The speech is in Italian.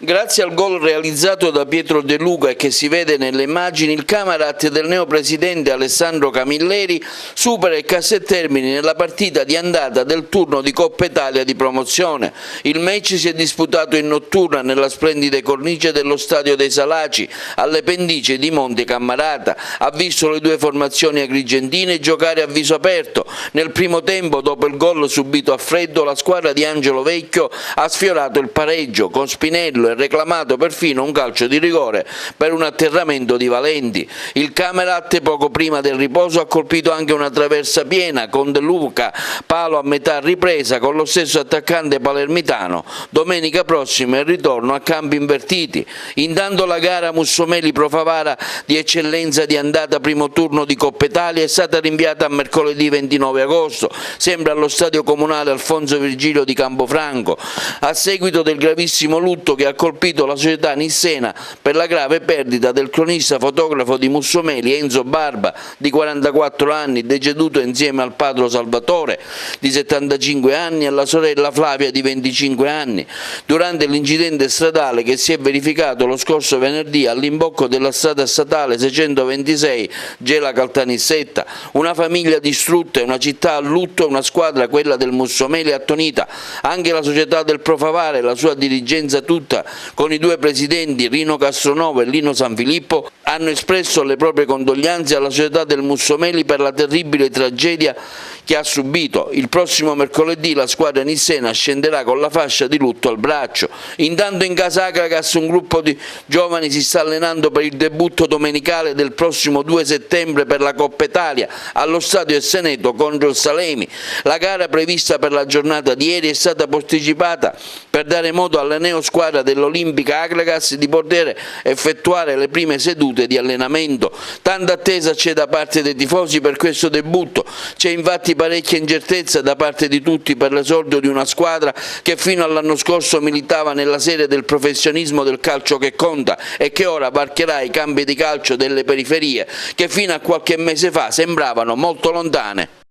Grazie al gol realizzato da Pietro De Luca e che si vede nelle immagini, il Camerata del neopresidente Alessandro Camilleri supera il Casteltermini nella partita di andata del turno di Coppa Italia di promozione. Il match si è disputato in notturna nella splendida cornice dello Stadio dei Salaci, alle pendici di Monte Cammarata. Ha visto le due formazioni agrigentine giocare a viso aperto. Nel primo tempo, dopo il gol subito a freddo, la squadra di Angelo Vecchio ha sfiorato il pareggio con Spinello e reclamato perfino un calcio di rigore per un atterramento di Valenti. Il Camerata poco prima del riposo ha colpito anche una traversa piena con De Luca, palo a metà ripresa con lo stesso attaccante palermitano. Domenica prossima il ritorno a campi invertiti. Intanto la gara Mussomeli-Pro Favara di eccellenza di andata primo turno di Coppa Italia è stata rinviata a mercoledì 29 agosto, sempre allo stadio comunale Alfonso Virgilio di Campofranco, a seguito del gravissimo lutto che ha colpito la società nissena per la grave perdita del cronista fotografo di Mussomeli Enzo Barba, di 44 anni, deceduto insieme al padre Salvatore, di 75 anni, e alla sorella Flavia, di 25 anni, durante l'incidente stradale che si è verificato lo scorso venerdì all'imbocco della strada statale 626 Gela Caltanissetta. Una famiglia distrutta e una città a lutto, una squadra, quella del Mussomeli, attonita. Anche la società del Pro Favara e la sua dirigenza tutta, con i due presidenti Rino Castronovo e Lino Sanfilippo, hanno espresso le proprie condoglianze alla società del Mussomeli per la terribile tragedia che ha subito. Il prossimo mercoledì la squadra nissena scenderà con la fascia di lutto al braccio. Intanto in casa Acragas un gruppo di giovani si sta allenando per il debutto domenicale del prossimo 2 settembre per la Coppa Italia allo stadio Esseneto contro il Salemi. La gara prevista per la giornata di ieri è stata posticipata per dare modo alla neosquadra dell'Olimpica Acragas di poter effettuare le prime sedute di allenamento. Tanta attesa c'è da parte dei tifosi per questo debutto. C'è infatti parecchia incertezza da parte di tutti per l'esordio di una squadra che fino all'anno scorso militava nella serie del professionismo del calcio che conta e che ora varcherà i campi di calcio delle periferie che fino a qualche mese fa sembravano molto lontane.